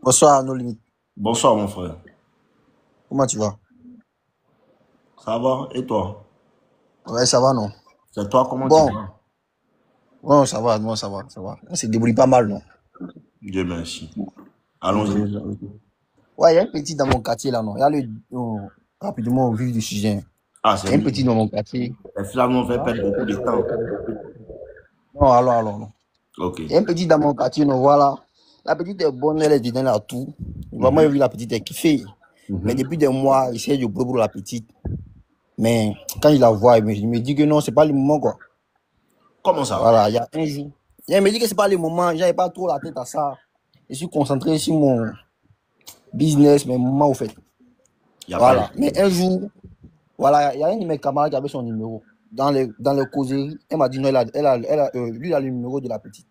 Bonsoir, nos limites. Bonsoir, mon frère. Comment tu vas? Ça va? Et toi? Ouais, ça va, non? C'est toi, comment tu Bon, vas? bon, ça va, bon, ça va, ça va. On s'est débrouillé pas mal, non? Dieu merci. Ok, Allons-y. ok. Ouais, il y a un petit dans mon quartier, là, non? Il y a rapidement, au vif du sujet. Ah, Il c'est y a un lui. petit dans mon quartier. Les flammes fait Hein? perdre beaucoup de temps. Non, alors, non. Ok. Il y a un petit dans mon quartier, non, voilà. La petite est bonne, elle est dedans là, tout. Vraiment, j'ai Mhm, vu la petite est kiffée. Mais mhm. depuis des mois, il essaie de bouger pour la petite. Mais quand il la voit, il me dit que non, c'est pas le moment, quoi. Comment ça? Voilà, il y a un jour. Il me dit que c'est pas le moment, j'avais pas trop la tête à ça. Je suis concentré sur mon business, mais moment au fait. Il n'y a pas de Voilà. Mais problème. un jour, voilà, il y a un de mes camarades qui avait son numéro. Dans les causeries, elle m'a dit non, lui, il a le numéro de la petite.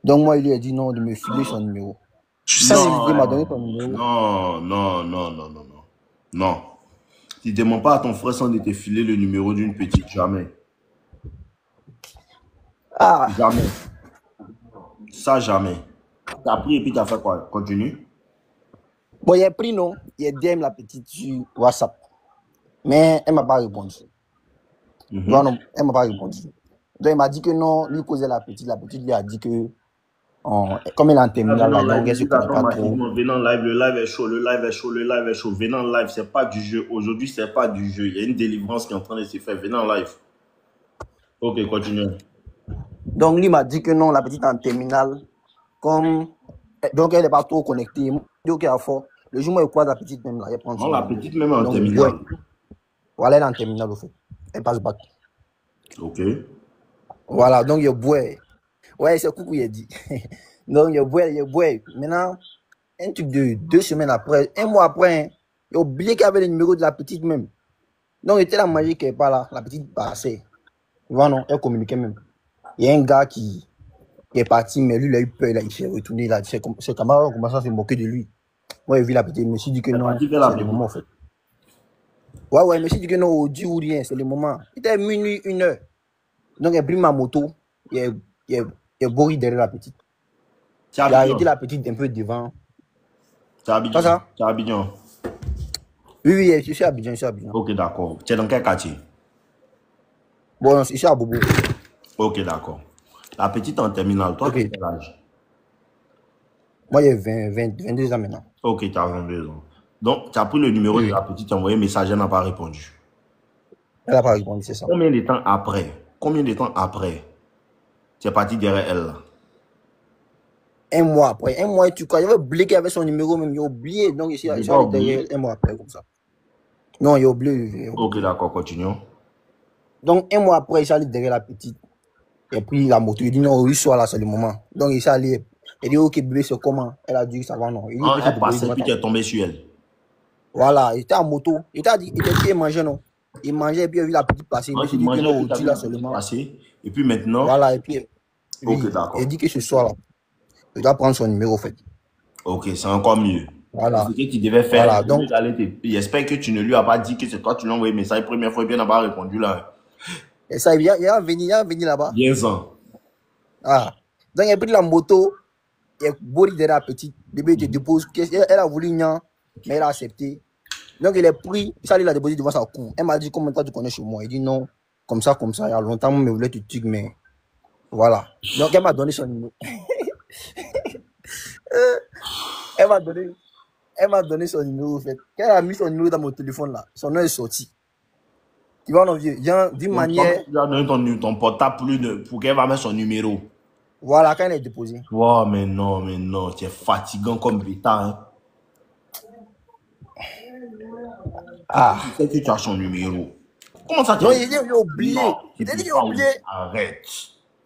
Donc moi, il lui a dit non, de me filer son numéro. Sans hésiter, il m'a donné son Non, numéro. non, non, non, non, non, non. Non. Tu ne demandes pas à ton frère sans de te filer le numéro d'une petite. Jamais. Ah, Jamais. Ça, jamais. T'as pris et puis t'as fait quoi? Continue. bon, il a pris non, il a DM la petite sur WhatsApp. Mais elle m'a pas répondu. Mhm. Non, elle m'a pas répondu. Donc il m'a dit que non, lui causait la petite lui a dit que comme elle est en Ah, terminale venez en là, live, donc elle se Lily connaît t'attend pas trop. massivement. Venez en live, le live est chaud, le live est chaud, le live est chaud. Venez en live, c'est pas du jeu. Aujourd'hui, c'est pas du jeu. Il y a une délivrance qui est en train de se faire. Venez en live. Ok, continue. Donc lui m'a dit que non, la petite est en terminale, comme donc elle n'est pas trop connectée. Moi, je dis ok à fort. Le jour où elle croise la petite même là, elle prend Non, son la numéro. petite même est en Donc ouais, terminale. voilà, elle est en terminale au fait. Elle passe bac. Ok. Voilà, donc il boit. Ouais, c'est coucou, il a dit. Donc il boit. Maintenant, un truc de 2 semaines après, un mois après, hein, il a oublié qu'il avait le numéro de la petite même. Donc il était la magie qu'elle n'est pas là, la petite passait. Tu vois, non, elle communiquait même. Il y a un gars qui est parti, mais lui, il a eu peur, là, il s'est retourné, là, ses camarades ont commencé à se moquer de lui. Moi, j'ai vu la petite, je me suis dit que C'est non, parti vers la c'est le petite. moment, en fait. Ouais, ouais, je me suis dit que non, au Dieu ou rien, c'est le moment. Il était minuit, 1 heure. Donc, j'ai pris ma moto, il est bourré derrière la petite. C'est Il a arrêté Abidjan. la petite un peu devant. C'est Pas Abidjan. ça? C'est Abidjan. Oui, oui, je suis à Abidjan, je suis à Abidjan. Ok, d'accord. Tu es dans quel quartier? Bon, je suis à Bobo. Ok, d'accord. La petite en terminale. Toi, Ok. tu as quel âge? Moi, j'ai 22 ans maintenant. Ok, tu as 22 ans. Donc, tu as pris le numéro Oui, de oui. la petite, tu as envoyé un message, elle n'a pas répondu. Elle n'a pas répondu, c'est ça. Combien de temps après? Combien de temps après? Tu es parti derrière elle là? Un mois après, un mois, tu crois, j'avais oublié qu'il avait son numéro même, il a oublié. Donc, Je je n'ai suis pas allé derrière oublié. elle, un mois après, comme ça. Non, il a oublié, il a Ok, oublié. d'accord, continuons. Donc, un mois après, il s'est allé derrière la petite. Et puis, la moto, il dit non, il soit là, c'est le moment. Donc, il s'est allé. Il dit, ok, bébé, c'est comment? Elle a dit, ça va, non. Il dit, il peut se Elle déposer passait, devant puis ta tu es moto. tombé sur elle. Voilà, il était en moto. Il était dit qu'il mangeait, non. Il mangeait, et puis il a vu la petite passer. Il Quand me tu suis dit que non, mangeais, puis tu as au-dessus, vu là, la petite seulement. passer. Et puis maintenant, Voilà, et puis, ok, oui, il d'accord. dit que ce soir, là, il doit prendre son numéro, en fait. Ok, c'est encore mieux. Et ce Voilà, que tu devais faire, voilà. au lieu Donc, d'aller j'espère que tu ne lui as pas dit que c'est toi, tu lui as envoyé un message première fois et bien n'a pas répondu là. et ça, il a venu là-bas. Bien-en. Ah. Donc, il a pris la moto, il est bourré derrière la petite. Bébé te Mhm. dépose. Elle a voulu, non, mais elle a accepté. Donc, il est pris, il s'est l'a déposé devant sa cour. Elle m'a dit, combien de temps tu connais chez moi? Il dit non, comme ça, il y a longtemps, mais voulait te tuer, mais voilà. Donc, elle m'a donné son numéro. Elle m'a donné, elle m'a donné son numéro, en fait. Quand elle a mis son numéro dans mon téléphone, là, son nom est sorti. Tu vois, non, vieux, d'une Donc toi-même, manière, tu lui as donné ton portable pour qu'elle va mettre son numéro. voilà, quand elle est déposée. Oh, mais non, tu es fatigant comme bêta. Hein. Comment tu Ah. sais que tu as son numéro? Comment ça tu Non, as... il a oublié. Non, tu Il t'a peux dit qu'il a pas oublié. oublier. Arrête.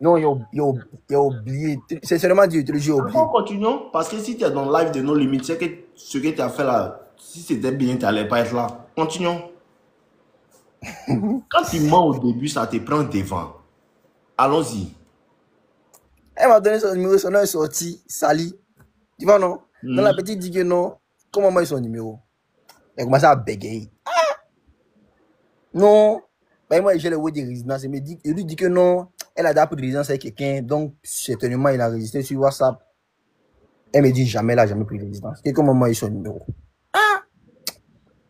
Non, il a oublié. C'est seulement Dieu, j'ai oublié. D'accord, continuons. Parce que si tu es dans le live de nos limites, c'est que ce que tu as fait là, si c'était bien, tu n'allais pas être là. Continuons. Quand tu mens au début, ça te prend devant. Allons-y. Elle m'a donné son numéro, son nom est sorti, Sali. Tu vois, non? Donc la Hmm. petite dit que non. Comment moi, son numéro? Elle a commencé à bégayer. Non. Ben, moi, j'ai le word de résidence. Il lui dit que non. Elle a déjà pris de résidence avec quelqu'un. Donc, certainement, il a résisté sur WhatsApp. Elle me dit jamais, elle n'a jamais pris de résidence. Quelqu'un m'a envoyé son numéro.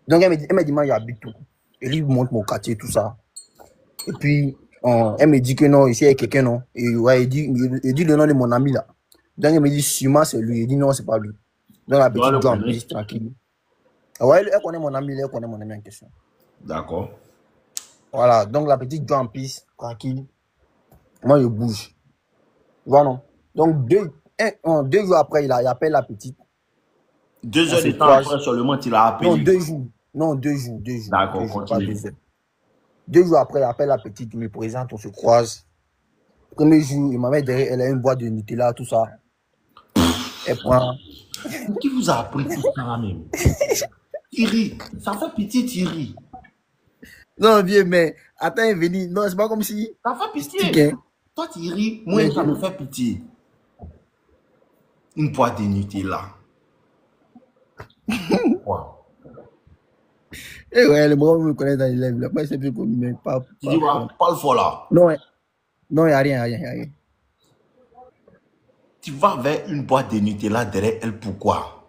Donc, elle me dit, moi, j'habite tout. Elle lui montre mon quartier, tout ça. Et puis, elle me dit que non, ici, il y a quelqu'un, non. Et ouais, il dit le nom de mon ami, là. Donc, elle me dit, sûrement, c'est lui. Il dit, non, c'est pas lui. Donc, la petite doit en piste, tranquille. Ouais, elle connaît mon ami, elle connaît mon ami en question. D'accord. Voilà, donc la petite doit en piste, tranquille. Moi, je bouge. Voilà, non. Donc, 2 jours après, il appelle la petite. 2 heures de temps après seulement, il a appelé. Non, 2 jours. Non, 2 jours. D'accord, continue. 2 jours après, il appelle la petite, il me présente, on se croise. Premier jour, il m'avait derrière, elle a une boîte de Nutella, tout ça. Elle prend. Qui vous a appris tout ça même? Thierry, ça fait pitié, Thierry. Non, vieux, mais attends, venir. Non, c'est pas comme si. Ça fait pitié. Toi, Thierry, moi, ça me fait pitié. Une boîte de Nutella. Wow. Eh ouais, le moment où me connaît dans les lèvres, là, moi, c'est plus comme, mais pas. Tu dis, parle fort là. Non, il n'y a rien. Tu vas vers une boîte de Nutella derrière elle, pourquoi?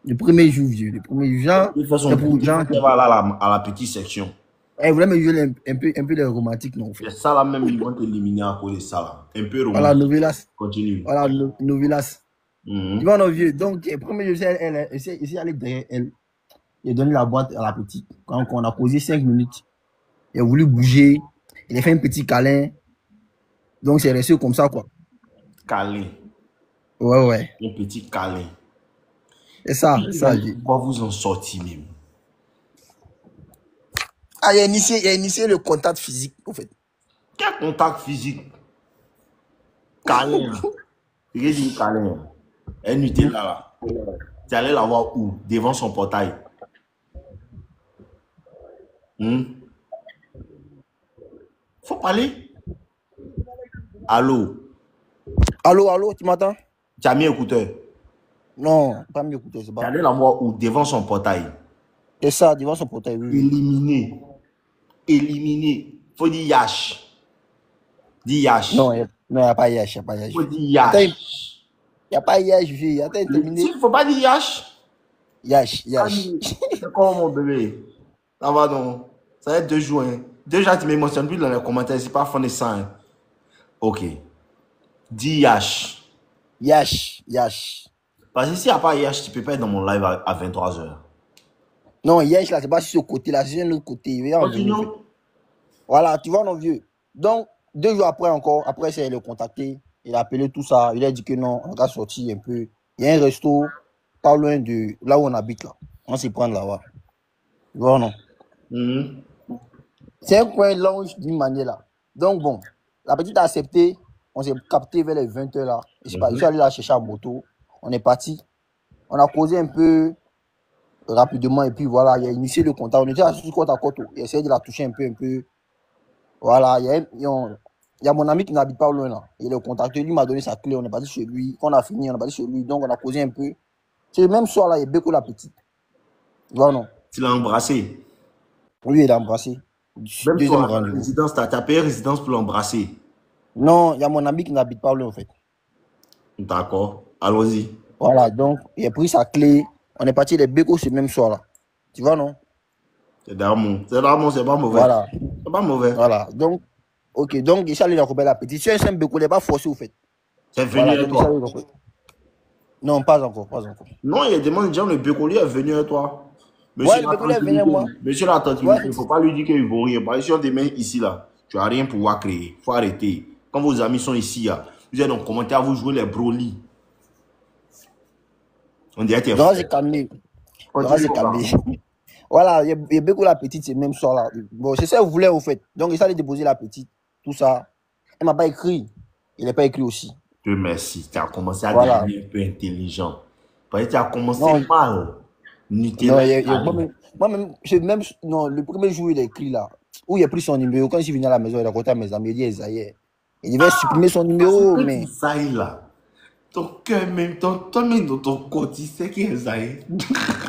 Le premier jour, vieux, le premier jour, c'est pour gens qui va là à la petite section. Elle voulait me jouer un peu de romantique, non? C'est ça là même, ils vont t'éliminer à cause de ça là. Un peu romantique. Voilà, Novelas. Continue. Voilà, Novelas. Tu vois, non, vieux. Donc, le premier jour, elle essaie d'aller derrière elle. Il a donné la boîte à la petite. Quand on a causé 5 minutes, il a voulu bouger. Il a fait un petit câlin. Donc, c'est resté comme ça, quoi. Câlin. Ouais. Un petit câlin. C'est ça. Pourquoi vous en sortir même? Ah, il a initié le contact physique, en fait. Quel contact physique? Câlin. Il dit câlin. Elle n'était là. Tu allais la voir où? Devant son portail. Faut parler. Allô, tu m'entends? tu as mis écouteur? Non, pas mis écouteur, c'est pas. Tu allais la voir où? Devant son portail. C'est ça, devant son portail, oui. Éliminé. Faut dire yash. Dis yash. Non, il n'y a pas yash. Faut dire yash. Il n'y a pas yash, vieux. Attends, terminé. Il ne faut pas dire yash. Yash. C'est quoi mon bébé? Ça va donc. Ça va être 2 jours. Hein. Déjà, tu ne m'émotionnes plus dans les commentaires. C'est pas fun de ça. Hein. Ok. Dis yash. Yash. Parce que s'il n'y a pas yash, tu ne peux pas être dans mon live à 23h. Non, yash, là, c'est pas sur ce côté, là, c'est sur l'autre côté. Voilà, tu vois, non, vieux. Donc, 2 jours après encore, après, c'est le contacter. Il a appelé tout ça. Il a dit que non, on va sortir un peu. Il y a un resto pas loin de là où on habite, là. On s'y prend là-bas. Tu vois, non? C'est un coin lounge d'une manière, là. Donc, bon, la petite a accepté. On s'est capté vers les 20h, là. Je suis allé la chercher à moto. On est parti. On a causé un peu rapidement. Et puis, voilà, il a initié le contact. On était assis sur côte à côte. Il a essayé de la toucher un peu. Voilà, il y a mon ami qui n'habite pas loin là. Il est contacté, lui m'a donné sa clé, on est parti chez lui. Quand on a fini, on est parti chez lui, donc on a causé un peu. C'est le même soir là, il y a Beko la petite. Voilà, non. Tu l'as embrassé? Oui, il a embrassé. Deuxième rendez-vous. Tu as payé résidence pour l'embrasser? Non, il y a mon ami qui n'habite pas loin en fait. D'accord, allons-y. Voilà, donc il a pris sa clé, on est parti les Beko ce même soir là. Tu vois, non? C'est d'amour, c'est pas mauvais. Voilà. C'est pas mauvais. Voilà, donc, ok, donc il s'est allé rencontrer la petite. Si un Beko, il n'est pas forcé au fait. C'est venu à toi? Non, pas encore. Non, il y a des gens, le Bécolier est venu à toi. Monsieur, le Bécolier est venu à moi. Monsieur la tranquillité, il ne faut pas lui dire qu'ils ne vont rien. Parce que si on te met ici, là, tu n'as rien pouvoir créer. Il faut arrêter. Quand vos amis sont ici, là, vous êtes dans le commentaire, vous jouez les Broly. On dirait que tu es fou. C'est calmé. Voilà, il y a beaucoup la petite, c'est même soir là. Bon, c'est ça que vous voulez au fait. Donc, il s'est allé déposer la petite, tout ça. Elle m'a pas écrit. Il n'a pas écrit aussi. Dieu merci, tu as commencé à devenir un peu intelligent. Parce que tu as commencé mal. Moi-même, non, le premier jour, il a écrit là, où il a pris son numéro. Quand je suis venu à la maison, il a raconté à mes amis, il dit Esaïe. Il devait supprimer son numéro, mais. Esaïe là. Ton cœur même, toi-même dans ton corps, tu sais qui est Esaïe.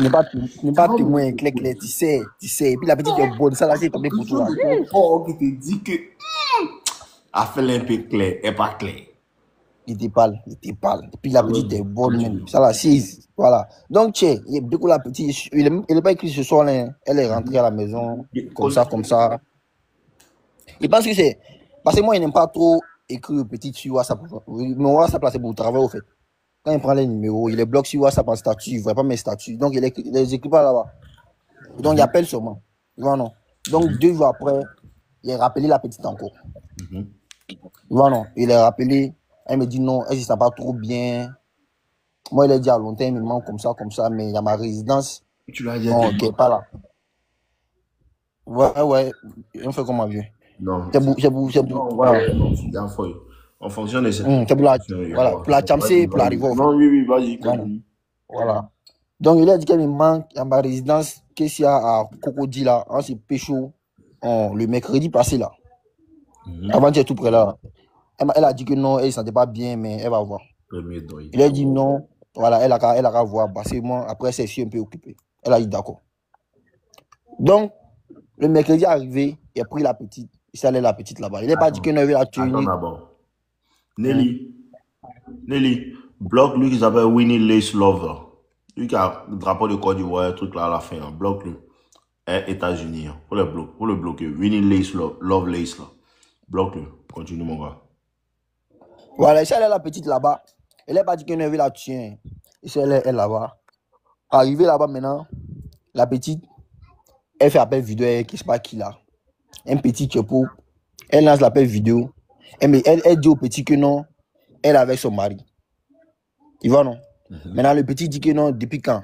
Ne pas témoin, clair, tu sais. Et puis la petite est bonne, ça là, c'est tombé pour toi. Ton corps qui te dit que. A fait un peu clair, et pas clair. Il était pâle, il était pâle. Et puis la Ah ouais, petite est bonne même. continue. Ça l'assise. Voilà. Donc, tiens, il y a beaucoup la petite. Il n'est pas écrit ce soir là, hein. Elle est rentrée à la maison, comme ça, comme ça. Il pense que c'est. Parce que moi, il n'aime pas trop écrire petit sur WhatsApp. Mon WhatsApp là, c'est pour le travail au fait. Quand il prend les numéros, il les bloque sur WhatsApp en statut. Il ne voit pas mes statuts. Donc, il les écrit pas là-bas. Donc, il appelle seulement. Voilà, non. Donc, 2 jours après, il a rappelé la petite encore. Voilà, non. Il a rappelé. Elle me dit non, elle ne se sent pas trop bien. Moi, il a dit à longtemps, il me manque comme ça, mais il y a ma résidence. Tu l'as dit. Non, qui n'est pas là. Ouais. On fait comment, vieux? Non. C'est Non, ouais, non, c'est fois. En fonction de cette. C'est pour la, voilà, pour la chamser, pour l'arriver. Non, oui, vas-y. Voilà. Donc, il a dit qu'il me manque à ma résidence, qu'est-ce qu'il y a à Cocody là, on s'est pécho le mercredi passé là. Avant d'être tout près là. Elle a dit que non, elle ne se sentait pas bien, mais elle va voir. Il a dit non, voilà, elle a qu'à voir, parce que moi, après, c'est un peu occupé. Elle a dit d'accord. Donc, le mercredi arrivé, il a pris la petite, il s'est allé la petite là-bas. Il n'a pas dit que non, il a tué une. D'abord. Nelly, bloque lui qui s'appelle Winnie Lace Lover. Lui qui a le drapeau de Côte d'Ivoire, truc là à la fin, hein. Bloque-le. États-Unis, hein. Pour le bloquer. Winnie Lace Love Lace là. Bloque-le. Continue mon gars. Voilà, il s'est allé la petite là-bas. Il n'a pas dit que non, il la tuer. Il s'est allé là-bas. Arrivé là-bas maintenant, la petite, elle fait appel vidéo avec, je ne sais pas qui là. Un petit chapeau. Elle lance l'appel vidéo. Elle dit au petit que non, elle est avec son mari. Tu vois, non? Maintenant, le petit dit que non, depuis quand?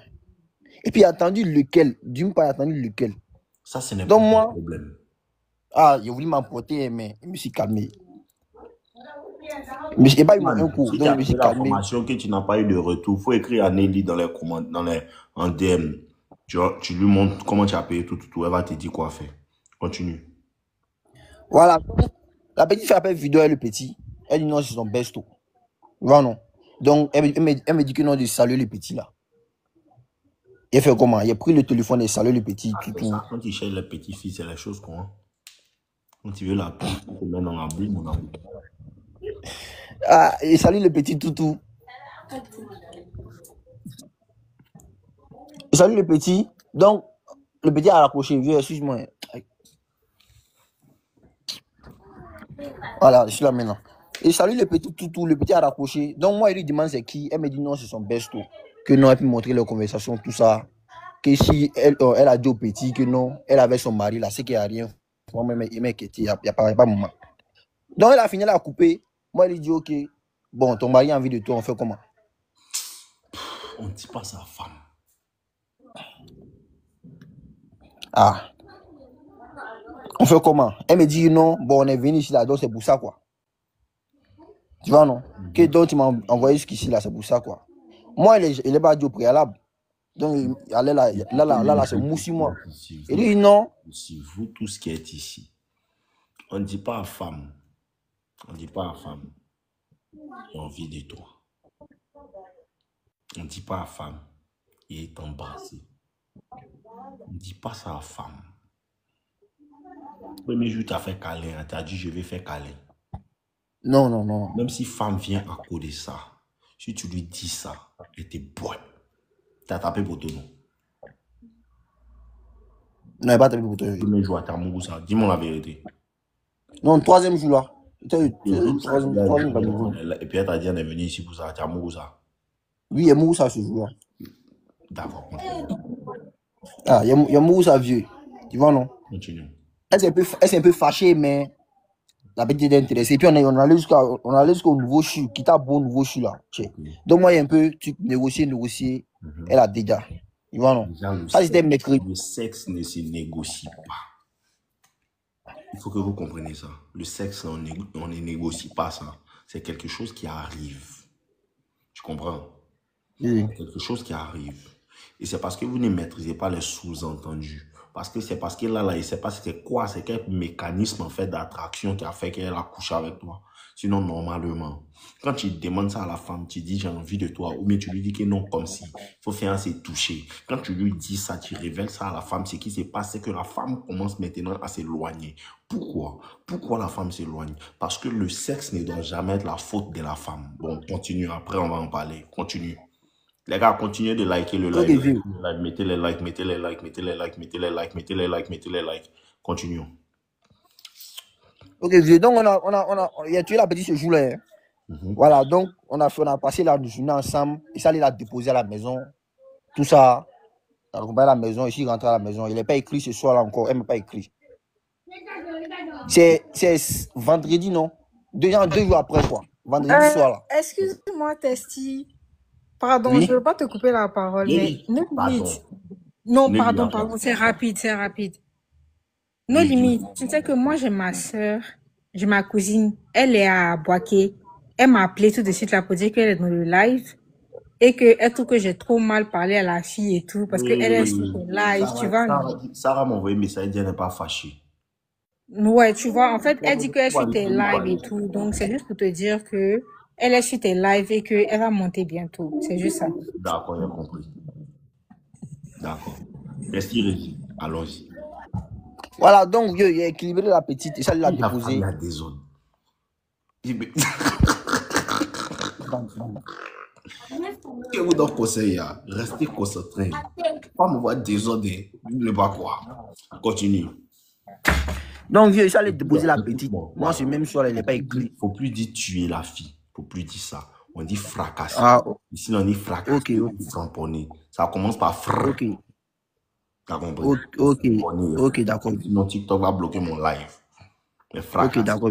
Et puis, il a attendu lequel? D'une part, il a attendu lequel? Ça, ce n'est pas un problème. Ah, il a voulu m'emporter, mais je me suis calmé. Mais je n'ai pas eu un coup, si donc je me suis calmé. Information que tu n'as pas eu de retour, il faut écrire à Nelly dans les commentaires, en DM. Tu lui montres comment tu as payé tout. Elle va te dire quoi faire. Continue. Voilà. La petite fait appel vidéo, le petit. Elle dit non, c'est son besto. Voilà, non. Donc, elle me dit que non, de saluer le petit là. Il fait comment? Il a pris le téléphone et salué le petit. Quand tu cherches les petits filles, c'est la chose qu'on. Quand tu veux la petite, tu te mets dans la boule, mon amour. Ah, il salue le petit toutou. Il salue le petit. Donc, le petit a raccroché. Vieux, excuse-moi. Voilà, je suis là maintenant. Il salue le petit toutou. Le petit a raccroché. Donc, moi, il lui demande c'est qui. Elle me dit non, c'est son besto. Que non, elle peut montrer leur conversation, tout ça. Que si elle a dit au petit que non, elle avait son mari là, c'est qu'il n'y a rien. Moi-même, il n'y a pas moment. Donc, elle a fini, elle a coupé. Moi, il dit ok. Bon, ton mari a envie de toi, on fait comment? On ne dit pas sa femme. Ah. On fait comment? Elle me dit non, bon, on est venu ici là, donc c'est pour ça quoi. Tu vois, non? Que donc tu m'as envoyé jusqu'ici là, c'est pour ça quoi. Moi, il n'est pas dit au préalable. Donc, là, c'est moussi moi. Il dit non. Si vous, tout ce qui est ici, on ne dit pas à femme. On ne dit pas à femme. J'ai envie de toi. On ne dit pas à femme. Il est embrassé. On ne dit pas ça à femme. Le premier jour, tu as fait câlin. Tu as dit, je vais faire câlin. Non. Même si femme vient à cause de ça, si tu lui dis ça, elle te boit. Tu as tapé pour ton nom. Non, il n'a pas tapé pour ton nom. Le premier jour, tu as mon ça. Dis-moi la vérité. Non, 3e jour là. Et puis elle t'a dit, elle est venue ici pour ça. Tu as mon ça. Oui, il y a Moussa ce jour-là. D'accord. Ah, il y a Moussa vieux. Tu vois, non? Continue. Elle s'est un peu fâchée, mais la petite est intéressée. Et puis on allait jusqu'au nouveau chou, qui t'a bon nouveau chou là. Donc moi, il y a un peu, tu négocier. Elle a déjà. Tu vois, non? Ça, c'était mercredi. Le sexe ne se négocie pas. Il faut que vous compreniez ça. Le sexe, on ne négocie pas ça. C'est quelque chose qui arrive. Tu comprends? Oui. Quelque chose qui arrive. Et c'est parce que vous ne maîtrisez pas les sous-entendus. Parce que c'est parce que là, il ne sait pas c'est quoi, c'est quel mécanisme en fait d'attraction qui a fait qu'elle a couché avec toi. Sinon, normalement, quand tu demandes ça à la femme, tu dis j'ai envie de toi, ou bien tu lui dis que non, comme si, il faut faire c'est toucher. Quand tu lui dis ça, tu révèles ça à la femme, ce qui se passe, c'est que la femme commence maintenant à s'éloigner. Pourquoi? Pourquoi la femme s'éloigne? Parce que le sexe ne doit jamais être la faute de la femme. Bon, continue, après on va en parler. Continue. Les gars, continuez de liker le Ok, live. vieux. Mettez les likes, mettez les likes, mettez les likes, mettez les likes, mettez les likes, mettez les likes. Continuons. Ok, vieux. Donc, il a tué la petite ce jour-là. Hein. Voilà, donc, on a passé la journée ensemble. Et ça, il l'a déposé à la maison. Tout ça. Il a accompagné à la maison. Ici, il rentre à la maison. Il n'est pas écrit ce soir-là encore. Elle ne m'a pas écrit. C'est vendredi, non? 2 jours après, quoi. Vendredi soir, là. Excuse-moi, Testy. Pardon, Oui? je ne veux pas te couper la parole, mais nos limites. Non, pardon, c'est rapide. Nos limites. Tu sais que moi, j'ai ma soeur, j'ai ma cousine, elle est à Boaké. Elle m'a appelé tout de suite là pour dire qu'elle est dans le live et qu'elle trouve que j'ai trop mal parlé à la fille et tout parce qu'elle est sur le live, tu vois. Sarah m'a envoyé un message, elle n'est pas fâchée. Ouais, tu vois, en fait, elle dit qu'elle est sur tes lives et tout. Donc, c'est juste pour te dire que elle est sur tes lives et qu'elle va monter bientôt. C'est juste ça. D'accord, j'ai compris. D'accord. Restez, allons-y. Voilà, donc, il a équilibré la petite et ça, il l'a déposé. Il y a des zones. Que vous donne conseil, restez concentré. Pas me voir désordre, ne pas quoi. Continue. Donc, vieux, ça allait déposer la petite. Moi, ce même soir, il n'est pas écrit. Faut plus dire tuer la fille. Faut plus dire ça. On dit fracasser. Ici, on dit fracasser. Ok. Ça commence par fracasser. Ok. T'as compris? Ok, d'accord. Sinon, TikTok va bloquer mon live. Ok, d'accord.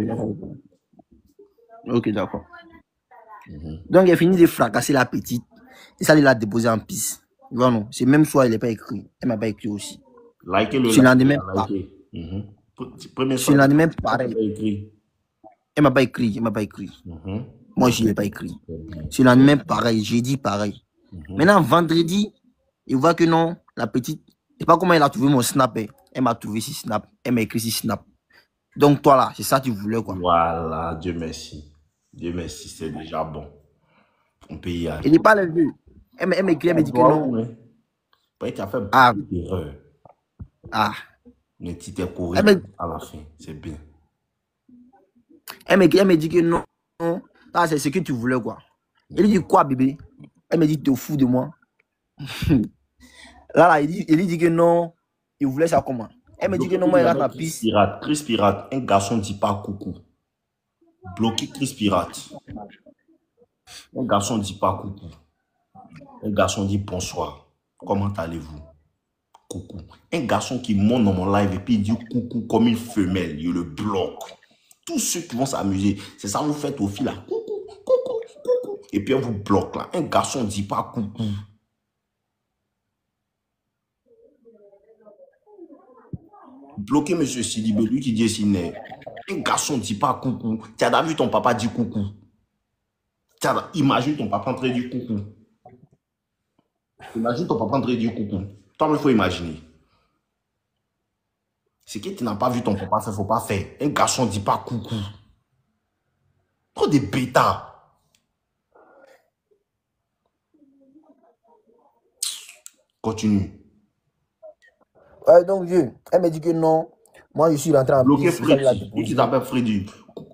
Ok, d'accord. Donc, il a fini de fracasser la petite. Et ça, il l'a déposé en piste. Non, c'est même soir, il n'est pas écrit. Elle m'a pas écrit aussi. Likez le live. Le lendemain, pareil. Elle m'a pas écrit. Moi, je ne l'ai pas écrit. C'est le lendemain, pareil. J'ai dit pareil. Maintenant, vendredi, il voit que non, la petite, je ne sais pas comment elle a trouvé mon snap. Elle m'a trouvé si snap. Elle m'a écrit si snap. Donc, toi là, c'est ça que tu voulais, quoi. Voilà, Dieu merci. Dieu merci, c'est déjà bon. On peut y aller. Il n'est pas le vieux. Elle m'a dit que non. Tu as fait beaucoup d'erreurs. Mais tu t'es couru à la fin, c'est bien. Elle m'a dit que non. Ah, c'est ce que tu voulais, quoi. Il dit quoi, bébé? Elle m'a dit, tu es fou de moi. là, il dit que non. Il voulait ça comment? Elle me dit que non, moi, il a ma piste. Chris Pirate, un garçon ne dit pas coucou. Bloqué Chris Pirate. Un garçon ne dit pas coucou. Un garçon dit bonsoir. Comment allez-vous? Coucou. Un garçon qui monte dans mon live et puis il dit coucou comme une femelle, il le bloque. Tous ceux qui vont s'amuser, c'est ça vous faites au fil là. Coucou, coucou, coucou. Et puis on vous bloque là. Un garçon ne dit pas coucou. Bloquez M. Sidibé, lui qui dit Siné. Un garçon ne dit pas coucou. Tu as vu ton papa dire coucou. Imagine ton papa en train de dire coucou. Imagine ton papa en train de dire coucou. Toi, il faut imaginer. Ce que tu n'as pas vu ton papa faire, il ne faut pas faire. Un garçon ne dit pas coucou. Trop de bêta. Continue. Ouais, donc, vieux, elle me dit que non. Moi, je suis rentré en bloqué Freddy. Lui qui s'appelle Freddy.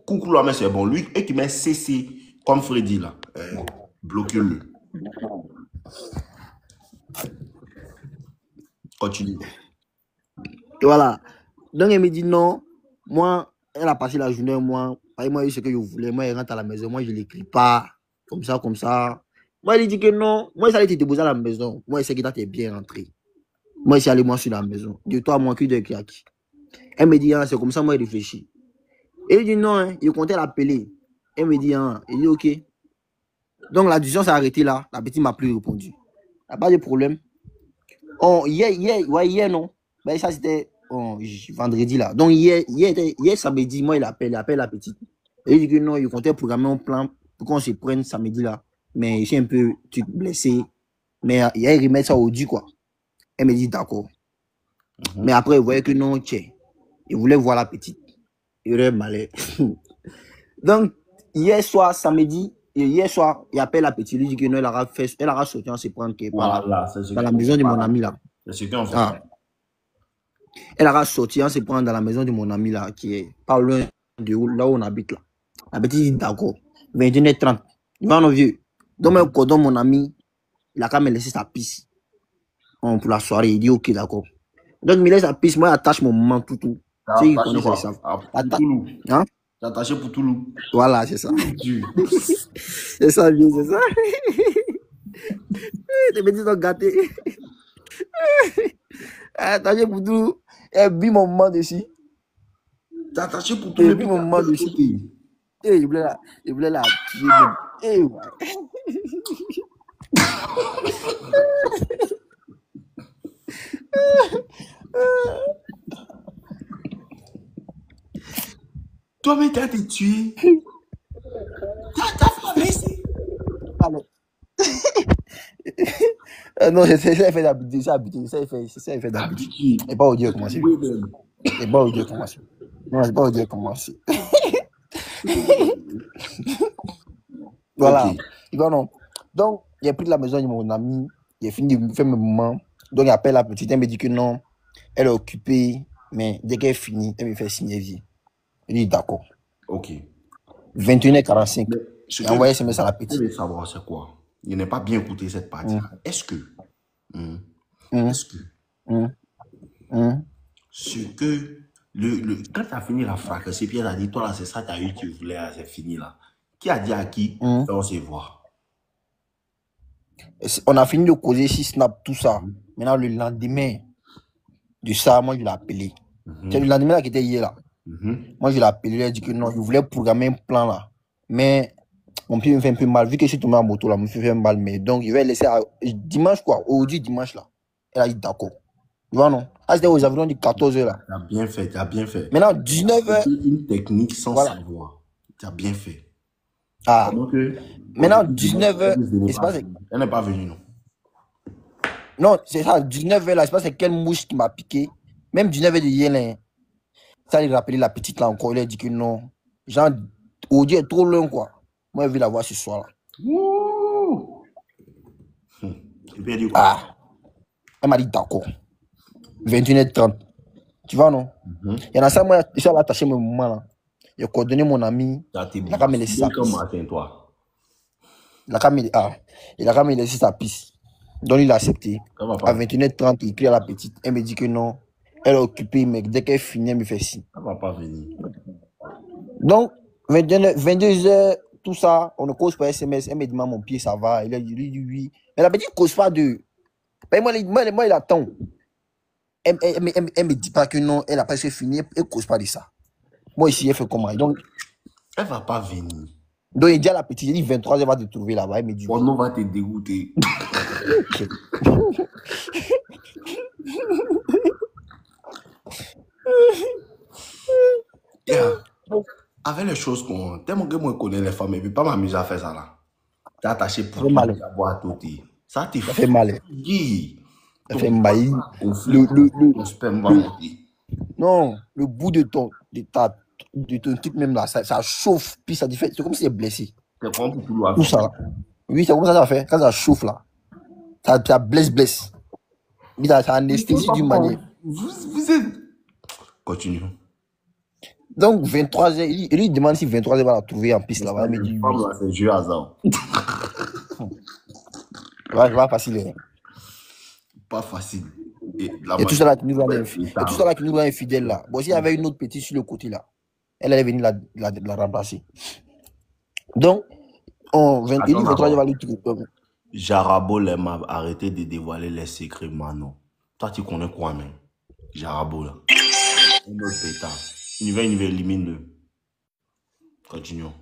Coucou, là, mais c'est bon. Lui, et qui met CC comme Freddy, là. Bloquez-le. Continue. Voilà. Donc, elle me dit non. Moi, elle a passé la journée, moi, eu ce que je voulais. Moi, elle rentre à la maison. Moi, je ne l'écris pas. Comme ça. Moi, elle dit que non. Moi, ça allait te déposer à la maison. Moi, c'est que tu es bien rentré. Moi, je suis allé, moi, sur la maison. De toi, moi, qui de qui. Elle me dit, c'est comme ça, moi, je réfléchis. Elle dit non, hein, il comptait l'appeler. Elle me dit, il dit ok. Donc, la discussion s'est arrêtée là. La petite m'a plus répondu. Il n'y a pas de problème. Oh, hier, non. Ben, ça, c'était vendredi là. Donc, hier, samedi, moi, il appelle la petite. Et il dit que non, il comptait programmer un plan pour qu'on se prenne samedi là. Mais je suis un peu blessé. Mais il remet ça au dû, quoi. Elle me dit d'accord. Mais après, il voyait que non, tiens. Il voulait voir la petite. Il aurait malheur. Donc, hier soir, samedi, et hier soir, il appelle la petite, il lui dit que non, elle aura sorti en se prendre Voilà, dans la maison de mon ami là. C'est ce qu'on fait. Ah. Elle aura sorti en se prendre dans la maison de mon ami là, qui est pas loin de là où on habite là. La petite dit d'accord, 21h30. Il va nos vieux. Donc, même quand mon ami, il a quand même laissé sa piste pour la soirée. Il dit ok, d'accord. Donc, il laisse sa piste, moi, j'attache mon maman tout. T'es attaché pour Toulouse. Voilà, c'est ça. C'est ça, vieux, c'est ça. Les petits sont gâtés. Attaché pour Toulouse. Et puis mon maman dessus. T'es attaché pour Toulouse. Et puis mon maman dessus. Et il voulait la tuer. Et ouais. Toi, mais t'as été tué. T'as traversé. Pardon. Non, c'est fait d'habitude. C'est fait d'habitude. Et pas au Dieu comment c'est. Et pas au Dieu comment c'est. Non, c'est pas au Dieu comment c'est. Voilà. Okay. Donc, il a pris de la maison de mon ami. Il a fini de faire mes moments. Donc, il appelle la petite. Elle me dit que non, elle est occupée. Mais dès qu'elle finit, elle me fait signer vie. Il dit d'accord. Ok. 21h45. Il a envoyé ce message à la petite. Je veux savoir c'est quoi. Il n'a pas bien écouté cette partie. Est-ce que ce que quand tu as fini la fracasser, Pierre a dit, toi là, c'est ça que tu as eu, tu voulais, c'est fini là. Qui a dit à qui on se voit? On a fini de causer sur Snap, tout ça. Maintenant, le lendemain de ça, moi, je l'ai appelé. C'est le lendemain là qui était hier là. Moi, je l'ai appelé, il a dit que non, je voulais programmer un plan là. Mais mon pied me fait un peu mal. Vu que je suis tombé en moto là, me fait mal. Mais donc, je vais laisser dimanche quoi. Aujourd'hui, dimanche là. Elle a dit d'accord. Tu vois, non? Ah, c'était aux environs de 14h là. Tu as bien fait, tu as bien fait. Maintenant, 19h. C'est une technique sans savoir. Tu as bien fait. Ah. Maintenant, 19h. Elle n'est pas venue, non? Non, c'est ça, 19h là. Je sais pas c'est quelle mouche qui m'a piqué. Même 19h de hier là. Ça, il a rappelé la petite là encore. Il a dit que non. Genre, Audi est trop loin quoi. Moi, je vais la voir ce soir là. Ah. Elle m'a dit d'accord. 21h30. Tu vois, non? Il y en a ça, moi, je suis allé attacher mon moment là. Il a coordonné mon ami. Il a quand même laissé sa piste. Il a quand même laissé sa piste. Donc, il a accepté. À 21h30, il crie à la petite. Elle me dit que non. Elle est occupée, mais dès qu'elle finit, elle me fait signe. Elle ne va pas venir. Donc, 22h, tout ça, on ne cause pas SMS. Elle me demande mon pied, ça va. Il dit oui. Mais la petite ne cause pas de. Mais moi, il attend. Elle me dit pas que non, elle a presque fini. Elle ne cause pas de ça. Moi, ici, elle fait comment? Donc, elle ne va pas venir. Donc, il dit à la petite, il dit 23h, elle va te trouver là-bas. Elle me dit. Bon, on va te dégoûter. Yeah. Avec les choses qu'on. Tellement que moi, je connais les femmes, et puis pas m'amuser à faire ça là. T'es attaché pour tout avoir tout. Ça te fait mal. Ça fait mal. Le sperme va monter. Non, le bout de ton truc même là, ça chauffe, puis ça te fait. C'est comme si c'est blessé. C'est comme pour tout tout ça. Oui, c'est comme ça fait. Quand ça chauffe là, ça blesse. Mais ça anesthésie d'une manière. Vous êtes. Continue. Donc, 23h, il lui demande si 23h va la trouver en piste là-bas. Elle me dit oui. C'est jeu hasard. Ouais, pas facile. Pas facile. Et tout ça là qui nous rend infidèles là. Bon, s'il y avait une autre petite sur le côté là, elle allait venir la remplacer. Donc, 23h va lui trouver. Jarabo m'a arrêté de dévoiler les secrets, Mano. Toi, tu connais quoi, même? Jarabo là. Un autre pétard. Il va éliminer. Continuons.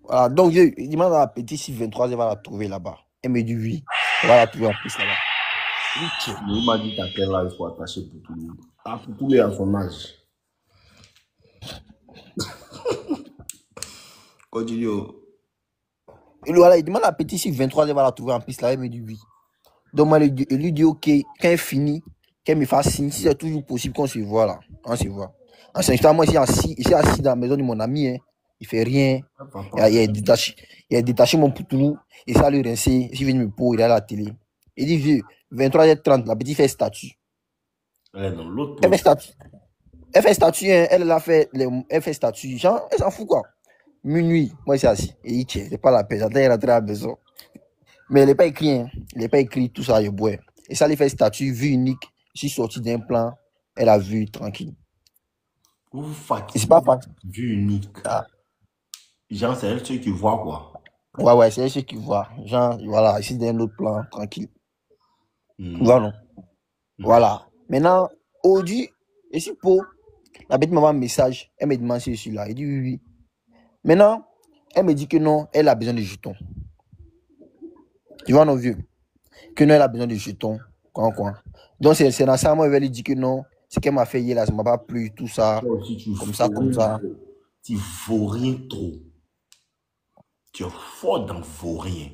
Voilà, donc il demande à la petite si 23h va la trouver là-bas. Elle me dit oui. Elle va la trouver en plus là-bas. Il m'a dit qu'à quel âge il faut attacher pour tout le monde. Ah, pour tous les à son âge. Continue. Et voilà, il demande à la petite si 23h va la trouver en plus là. Elle me dit oui. Donc moi, il lui dit ok, quand elle finit, qu'elle me fasse signe, si c'est toujours possible qu'on se voit là. On se voit. En ce instant, moi, ici assis dans la maison de mon ami. Hein. Il fait rien. Il a détaché mon poutou et ça lui rincé. Il vient me pour, il est à la télé. Il dit, vieux, 23h30, la petite fait statut. Elle est dans l'autre Elle fait statut. Elle fait statut, hein, elle fait statut. Genre, elle s'en fout quoi. Minuit, moi c'est assis. Et il tient, c'est pas la peine. J'attends, elle rentre à la maison. Mais elle n'est pas écrit, hein. Il n'est pas écrit tout ça, je bois. Et ça lui fait statut, vue unique. Je suis sorti d'un plan, elle a vu tranquille. Vous fatiguez. C'est pas facile. Vue unique. Ah. Genre, c'est elle ceux qui voit quoi. Ouais, c'est elle ceux qui voit. Genre, voilà, ici d'un autre plan, tranquille. Voilà. Voilà. Maintenant, aujourd'hui, je suis pour. La bête m'envoie un message. Elle me demande si je suis là. Elle dit oui, oui. Maintenant, elle me dit que non, elle a besoin de jetons. Tu vois, non, vieux? Que non, elle a besoin de jetons. Quoi. Donc, c'est dans ça, moi, elle va lui dire que non. Ce qu'elle m'a fait hier, là, ça m'a pas plu, tout ça. Comme ça. Tu vaux rien trop. Tu es fort dans vaux rien.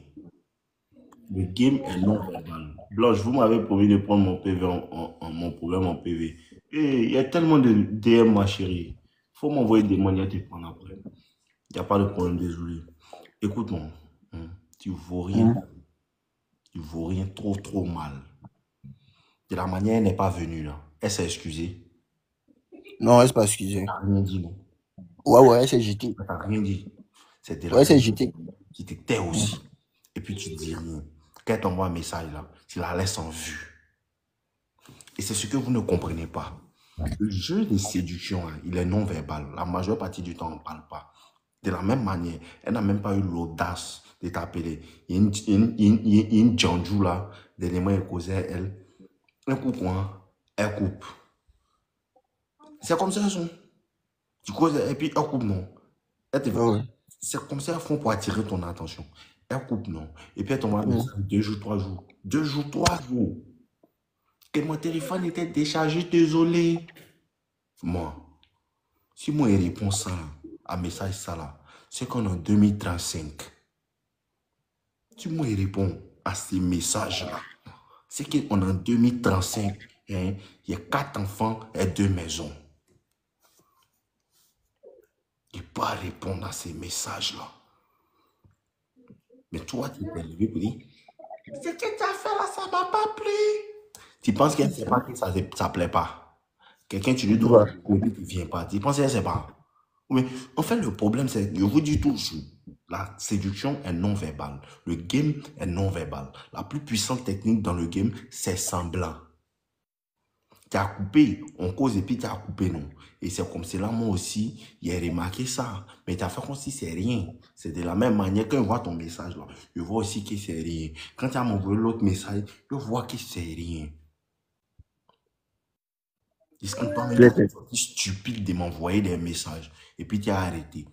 Le game est non-verbal. Blanche, vous m'avez promis de prendre mon PV mon problème en PV. Et il y a tellement de DM, ma chérie. Il faut m'envoyer des manières de te prendre après. Il n'y a pas de problème, désolé. Écoute-moi, tu vaux rien. Tu vaux rien trop mal. De la manière, elle n'est pas venue là. Elle s'est excusée. Non, elle s'est pas excusée. Elle n'a rien dit, non. Ouais, elle s'est jetée. Elle n'a rien dit. C'était elle s'est jetée. Tu te tais aussi. Et puis tu dis rien. Quand elle t'envoie un message là, tu la laisses en vue. Et c'est ce que vous ne comprenez pas. Le jeu de séduction, hein, il est non-verbal. La majeure partie du temps, on ne parle pas. De la même manière, elle n'a même pas eu l'audace de t'appeler. Il y a une Djanjou là, dernièrement, elle causait elle. Un coup quoi, elle coupe. C'est comme ça, son. Tu causes, et puis elle coupe, non. C'est comme ça, elles font pour attirer ton attention. Elle coupe, non. Et puis elle t'envoie 2 jours, 3 jours. 2 jours, 3 jours. Que mon téléphone était déchargé, désolé. Moi, si moi, je réponds ça, à message ça là, c'est qu'on est en 2035. Si moi, je réponds à ces messages-là, c'est qu'on est en 2035. Hein, il y a 4 enfants et 2 maisons. Il ne peut pas répondre à ces messages-là. Mais toi, tu t'es levé pour dire, ce que tu as fait là, ça ne m'a pas plu. Tu penses qu'elle ne sait pas que ça ne plaît pas. Quelqu'un, tu lui dois, et puis tu ne viens pas. Tu penses qu'elle ne sait pas. Mais en fait, le problème, c'est, je vous dis toujours, la séduction est non-verbale. Le game est non-verbal. La plus puissante technique dans le game, c'est semblant. Tu as coupé, on cause et puis tu as coupé, non. Et c'est comme cela, moi aussi, j'ai remarqué ça. Mais tu as fait comme si c'est rien. C'est de la même manière quand je vois ton message, là, je vois aussi que c'est rien. Quand tu as m'envoyé l'autre message, je vois que c'est rien. Est-ce que toi-même, tu es stupide de m'envoyer des messages et puis tu as arrêté.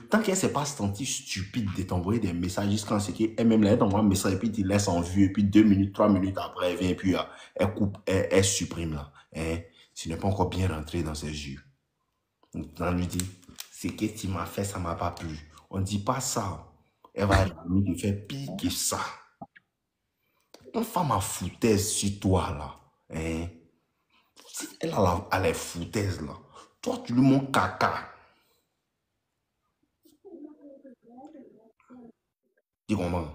Tant qu'elle ne s'est pas sentie stupide de t'envoyer des messages, jusqu'à ce qu'elle-même, elle t'envoie un message et puis tu laisses en vue et puis 2 minutes, 3 minutes après, elle vient et puis elle coupe, elle supprime là. Hein? Tu n'es pas encore bien rentré dans ses yeux. Donc, on lui dit, c'est que tu m'as fait, ça ne m'a pas plu. On ne dit pas ça. Elle va te faire pire que ça. Une femme à foutaise sur toi là. Hein? Si elle a les foutaises là, toi tu lui montres caca. Tu comprends?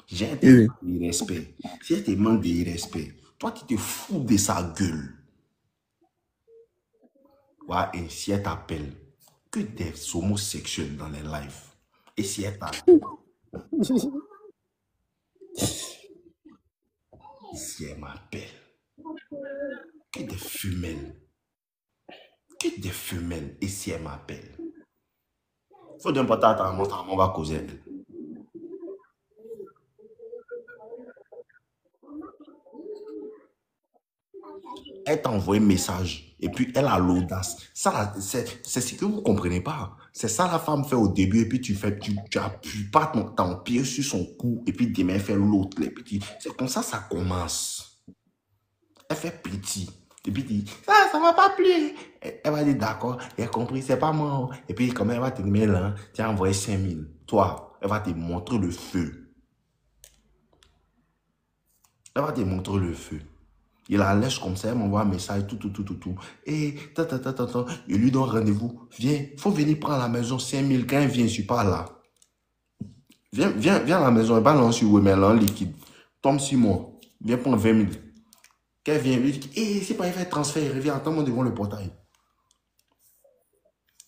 J'ai un de respect. Si elle te manque de respect, toi tu te fous de sa gueule. Ouais, et si elle t'appelle, que des homosexuels dans les lives. Et si elle t'appelle, si elle m'appelle, que des femelles. Que des femelles. Et si elle m'appelle, faut d'un patate à on va causer elle. Elle t'a envoyé un message et puis elle a l'audace. Ça, c'est ce que vous ne comprenez pas. C'est ça la femme fait au début et puis tu appuies pas ton pied sur son cou et puis demain elle fait l'autre. C'est comme ça commence. Elle fait petit. Et puis tu dis, ça m'a pas plu. Elle va dire d'accord, elle a compris, c'est pas moi. Et puis comme elle va te dire là, tu as envoyé 5000. Toi, elle va te montrer le feu. Elle va te montrer le feu. Il la laisse comme ça, elle m'envoie un message, tout. Et, je lui donne rendez-vous. Viens, faut venir prendre la maison, 5000. Quand elle vient, je suis pas là. Viens à la maison, elle balance sur Wemel en liquide. Tombe sur moi. Viens prendre 20 000. Quand elle vient, lui dit, c'est pas, il fait transfert, il revient, attends-moi devant le portail.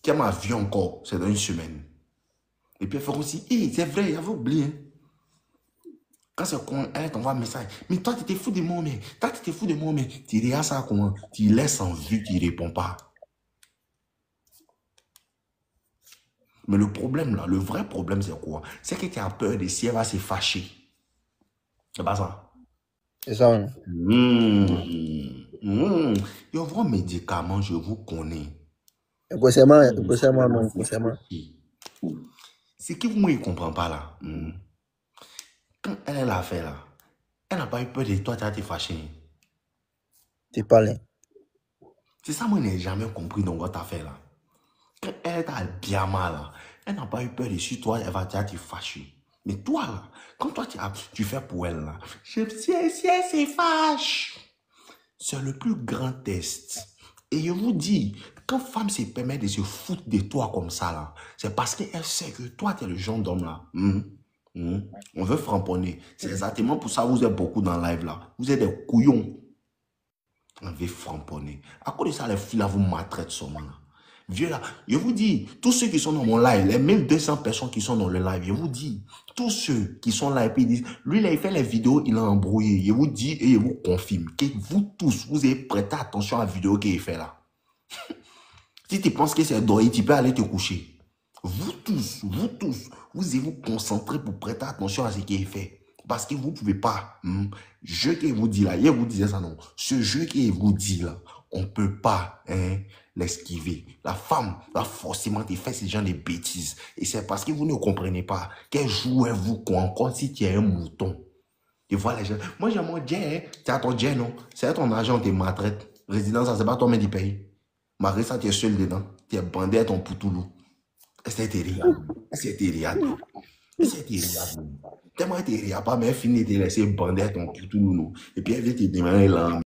Qui m'a vu encore, c'est dans une semaine. Et puis elle fait aussi, c'est vrai, il avait oublié. Quand c'est con, elle t'envoie un message. Mais toi, tu t'es fou de moi, mais. Tu regardes ça comment? Tu laisses en vue, tu ne réponds pas. Mais le problème là, le vrai problème, c'est quoi? C'est que tu as peur de si elle va se fâcher. C'est pas ça? C'est ça. Il y a vos médicaments, je vous connais. Inconsciemment, non. C'est que vous ne comprenez pas là. Quand elle l'a fait là, elle n'a pas eu peur de toi, tu as été fâché. Tu parles. C'est ça, moi, je n'ai jamais compris dans votre affaire là. Quand elle t'a bien mal là, elle n'a pas eu peur de sur toi, elle va te fâcher. Mais toi là, quand toi tu fais pour elle là, si elle se fâche, c'est le plus grand test. Et je vous dis, quand femme se permet de se foutre de toi comme ça là, c'est parce qu'elle sait que toi tu es le genre d'homme là. On veut framponner. C'est exactement pour ça que vous êtes beaucoup dans le live là. Vous êtes des couillons. On veut framponner. À cause de ça, les filles là vous maltraitent seulement là. Vieux là, je vous dis, tous ceux qui sont dans mon live, les 1200 personnes qui sont dans le live, je vous dis, tous ceux qui sont là et puis ils disent, lui là, il fait les vidéos, il a embrouillé. Je vous dis et je vous confirme que vous tous, vous avez prêté attention à la vidéo qu'il fait là. Si tu penses que c'est doré, tu peux aller te coucher. Vous tous, vous allez vous concentrer pour prêter attention à ce qu'il fait. Parce que vous ne pouvez pas. Jeu que vous dit là, hier vous disiez ça non. Ce jeu que vous dit là, on ne peut pas l'esquiver. La femme va forcément te faire ce genre de bêtises. Et c'est parce que vous ne comprenez pas. Quel jouez-vous encore si tu es un mouton? Tu vois les gens. Moi j'ai mon Jay, tu as ton Jay non? C'est ton agent qui te maltraite. Résidence, c'est pas toi même du pays. Malgré ça, tu es seul dedans. Tu es bandé à ton poutoulou. C'est terrible. Tellement terrible. Pas mais fini de te laisser bander à ton poutoulou. Et puis elle vient te demander là.